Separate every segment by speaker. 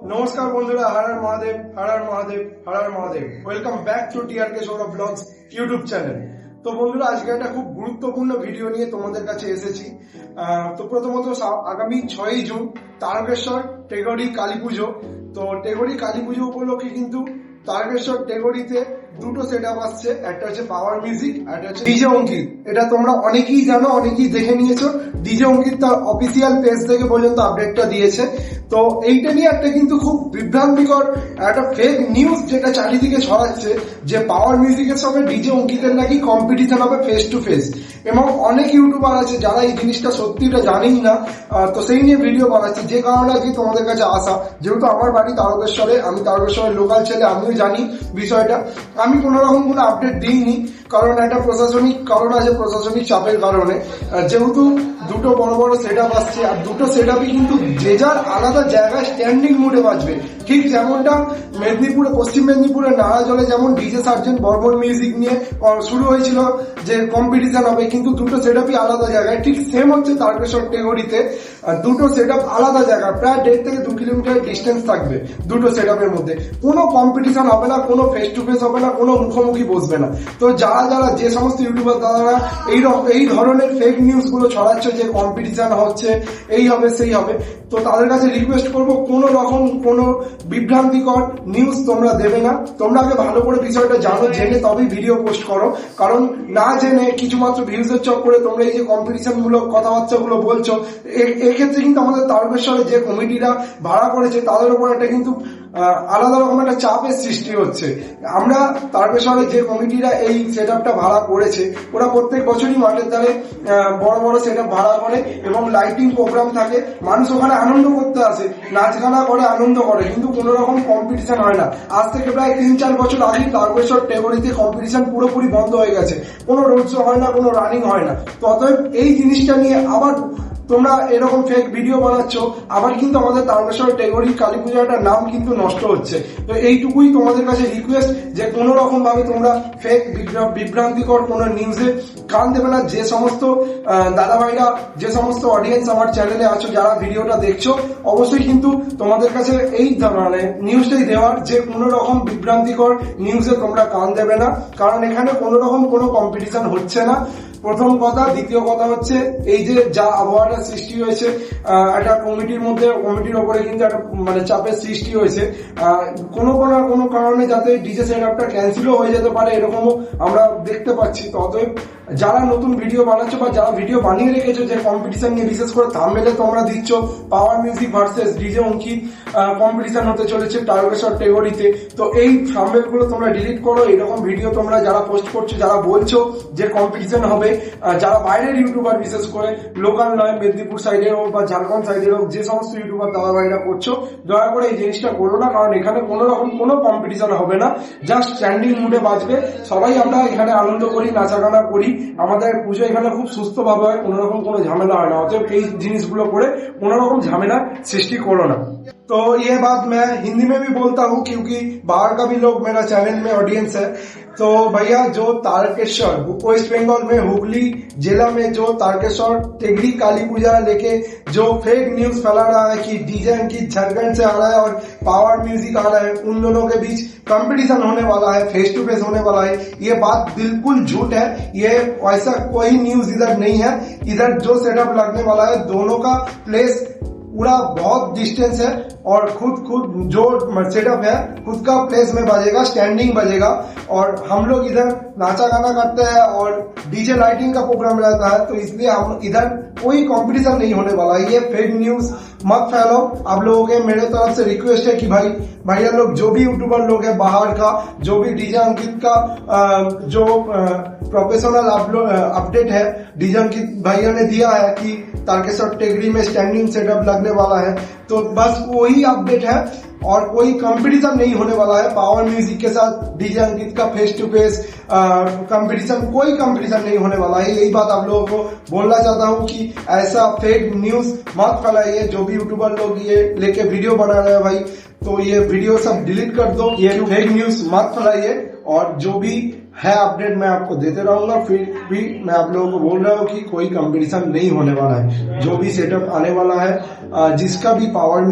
Speaker 1: नमस्कार बंधुरा, Har Har Mahadev, Har Har Mahadev, Har Har Mahadev. Welcome back to TRK Sourav vlogs YouTube channel. তো বন্ধুরা, আজকে একটা খুব গুরুত্বপূর্ণ ভিডিও নিয়ে তোমাদের কাছে এসেছি। তো প্রথমত আগামী 6ই জুন তারকেশ্বর টেগরি কালী পুজো। তো টেগরি কালী পুজো উপলক্ষে কিন্তু তারকেশ্বর টেগরিতে দুটো সেট আপ আসছে, একটা হচ্ছে পাওয়ার মিউজিক, একটা হচ্ছে ডিজে অঙ্কিত। এটা তোমরা অনেকেই জানো, অনেকেই দেখে নিয়েছো। ডিজে অঙ্কিত তার অফিসিয়াল পেজ থেকে পর্যন্ত আপডেটটা দিয়েছে। তো এইটা নিয়ে একটা কিন্তু খুব বিভ্রান্তিকর একটা ফেক নিউজ যেটা চারিদিকে ছড়াচ্ছে যে পাওয়ার মিউজিকের সঙ্গে ডিজে অঙ্কিতের নাকি কম্পিটিশন হবে ফেস টু ফেস, এবং অনেক ইউটিউবার আছে যারা এই জিনিসটা সত্যিটা জানেই না। তো সেই নিয়ে ভিডিও বানাচ্ছি, যে কারণে আজকে তোমাদের কাছে আসা। যেহেতু আমার বাড়ি তারকেশ্বরে, আমি তারকেশ্বরের লোকাল ছেলে, আমিও জানি বিষয়টা। আমি কোনো রকম কোনো আপডেট দিইনি, কারণ একটা প্রশাসনিক কারণ আছে, প্রশাসনিক চাপের কারণে। যেহেতু দুটো বড় বড় সেট আপ আসছে, আর দুটো সেট আপই কিন্তু যে যার আলাদা জায়গায় স্ট্যান্ডিং মুডে বাজবে। ঠিক যেমনটা মেদিনীপুরে, পশ্চিম মেদিনীপুরের নাড়াজলে যেমন ডিজে সার্জেন্ট বর্মন মিউজিক নিয়ে শুরু হয়েছিল যে কম্পিটিশন হবে, কিন্তু দুটো সেট আপই আলাদা জায়গায়। ঠিক সেম হচ্ছে তারকেশ্বর টেগরিতে, দুটো সেট আপ আলাদা জায়গায়, প্রায় 1.5 থেকে 2 কিলোমিটার ডিস্টেন্স থাকবে দুটো সেট আপের মধ্যে। কোনো কম্পিটিশন হবে না, কোনো ফেস টু ফেস হবে না, কোনো মুখোমুখি বসবে না। তো যারা যারা যে সমস্ত ইউটিউবার দাদারা এই ধরনের ফেক নিউজ গুলো ছড়াচ্ছে যে কম্পিটিশন হচ্ছে, এই হবে সেই হবে, তো তাদের কাছে রিকোয়েস্ট করবো কোনো রকম কোনো বিভ্রান্তিকর নিউজ তোমরা দেবে না। তোমরা আগে ভালো করে বিষয়টা জানো, জেনে তবেই ভিডিও পোস্ট করো। কারণ না জেনে কিছুমাত্র ভিউজের চক করে তোমরা এই যে কম্পিটিশন মূলক কথাবার্তা গুলো বলছো, এক্ষেত্রে কিন্তু আমাদের তারকেশ্বরে যে কমিটিরা ভাড়া করেছে তাদের উপর একটা কিন্তু আলাদা রকম একটা চাপের সৃষ্টি হচ্ছে। আমরা তারকেশ্বরে যে কমিটিরা এই সেট আপটা ভাড়া করেছে, ওরা প্রত্যেক বছরই মাঠের ধারে বড় বড় সেট আপ ভাড়া করে এবং লাইটিং প্রোগ্রাম থাকে। মানুষ ওখানে আনন্দ করতে আসে, নাচ গানা করে, আনন্দ করে, কিন্তু কোনো রকম কম্পিটিশন হয় না। আজ থেকে প্রায় 3-4 বছর আগে তারকেশ্বর টেগরিতে কম্পিটিশন পুরোপুরি বন্ধ হয়ে গেছে। কোনো রোড শো হয় না, কোনো রানিং হয় না। তো অতএব এই জিনিসটা নিয়ে আবার তোমরা এরকম ফেক ভিডিও বানাচ্ছ, আবার কিন্তু আমাদের তারকেশ্বর টেগরি কালী পূজাটার নাম কিন্তু নষ্ট হচ্ছে। তো এইটুকুই তোমাদের কাছে রিকোয়েস্ট যে কোনো রকম ভাবে তোমরা ফেক বিভ্রান্তিকর কোনো নিউজে কান দেবে না। যে সমস্ত দাদা ভাইরা, যে সমস্ত অডিয়েন্স আমার চ্যানেলে আছো, যারা ভিডিওটা দেখছো, অবশ্যই কিন্তু তোমাদের কাছে এই মানে নিউজটাই দেওয়ার যে কোনো রকম বিভ্রান্তিকর নিউজে তোমরা কান দেবে না, কারণ এখানে কোনো রকম কোনো কম্পিটিশন হচ্ছে না, প্রথম কথা। দ্বিতীয় কথা হচ্ছে এই যে যা আবহাওয়াটা সৃষ্টি হয়েছে একটা কমিটির মধ্যে, কমিটির ওপরে কিন্তু একটা মানে চাপের সৃষ্টি হয়েছে। কোনো কারণে যাতে ডিজে সেট আপটা ক্যান্সেলও হয়ে যেতে পারে, এরকমও আমরা দেখতে পাচ্ছি। তো অতএব যারা নতুন ভিডিও বানাচ্ছো বা যারা ভিডিও বানিয়ে রেখেছো যে কম্পিটিশন নিয়ে, বিশেষ করে থাম্বনেলে তোমরা দিচ্ছ পাওয়ার মিউজিক ভার্সেস ডিজে অঙ্কিত কম্পিটিশন হতে চলেছে তারকেশ্বর টেগরিতে, তো এই থাম্বনেল গুলো তোমরা ডিলিট করো। এরকম ভিডিও তোমরা যারা পোস্ট করছো, যারা বলছো যে কম্পিটিশন হবে, যারা বাইরের ইউটিউবার, বিশেষ করে লোকাল নয়, মেদিনীপুর সাইডের হোক বা ঝাড়খণ্ড সাইডের হোক, যে সমস্ত ইউটিউবার দাদা ভাইরা করছো, দয়া করে এই জিনিসটা করো না। কারণ এখানে কোনো রকম কোনো কম্পিটিশন হবে না, জাস্ট স্ট্যান্ডিং মুডে বাজবে। সবাই আমরা এখানে আনন্দ করি, নাচাগানা করি, আমাদের পুজো এখানে খুব সুস্থ ভাবে হয়, কোনো রকম কোনো ঝামেলা হয় না। অতএব এই জিনিসগুলো করে কোনো রকম ঝামেলা সৃষ্টি করো না। तो ये बात मैं हिंदी में भी बोलता हूँ क्योंकि बाहर का भी लोग मेरा चैनल में ऑडियंस है। तो भैया, जो तारकेश्वर वेस्ट बंगाल में हुगली जिला में जो तारकेश्वर टेगरी काली पूजा लेके जो फेक न्यूज फैला रहा है कि डीजे की झारखंड से आ रहा है और पावर म्यूजिक आ रहा है, उन दोनों के बीच कंपटीशन होने वाला है, फेस टू फेस होने वाला है, ये बात बिल्कुल झूठ है। ये ऐसा कोई न्यूज इधर नहीं है। इधर जो सेटअप लगने वाला है, दोनों का प्लेस पूरा बहुत डिस्टेंस है, और खुद जो सेटअप है खुद का प्लेस में बजेगा, स्टैंडिंग बजेगा, और हम लोग इधर नाचा गाना करते हैं और डीजे लाइटिंग का प्रोग्राम रहता है। तो इसलिए हम इधर कोई कंपटीशन नहीं होने वाला है। ये फेक न्यूज मत फैलाओ। आप लोगों के मेरे तरफ से रिक्वेस्ट है कि भैया लोग, जो भी यूट्यूबर लोग है बाहर का, जो भी डीजे अंकित का जो प्रोफेशनल अपडेट है डीजे अंकित भैया ने दिया है कि तारकेश्वर टेगरी में स्टैंडिंग सेटअप लगने वाला है, तो बस वही अपडेट है और कोई कंपटीशन नहीं होने वाला है। पावर म्यूजिक के साथ डीजे अंकित का फेस टू फेस कंपटीशन, कोई कंपटीशन नहीं होने वाला है। यही बात आप लोगों को बोलना चाहता हूँ कि ऐसा फेक न्यूज मत फैलाइए। जो भी यूट्यूबर लोग ये लेके वीडियो बना रहे हैं भाई, तो ये वीडियो सब डिलीट कर दो, ये फेक न्यूज मत फैलाइए। और जो भी है अपडेट मैं आपको देते रहूंगा। फिर भी मैं आप लोगों को बोल रहा हूँ कि कोई कंपटीशन नहीं होने वाला है। जो भी सेटअप आने वाला है, जिसका भी पावर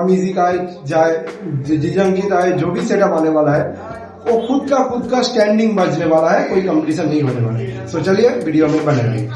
Speaker 1: म्यूजिक आए जाए जिजंकित आए, जो भी सेटअप आने वाला है वो खुद का स्टैंडिंग बजने वाला है, कोई कंपटीशन नहीं होने वाला है। तो चलिए वीडियो में बने रहिए।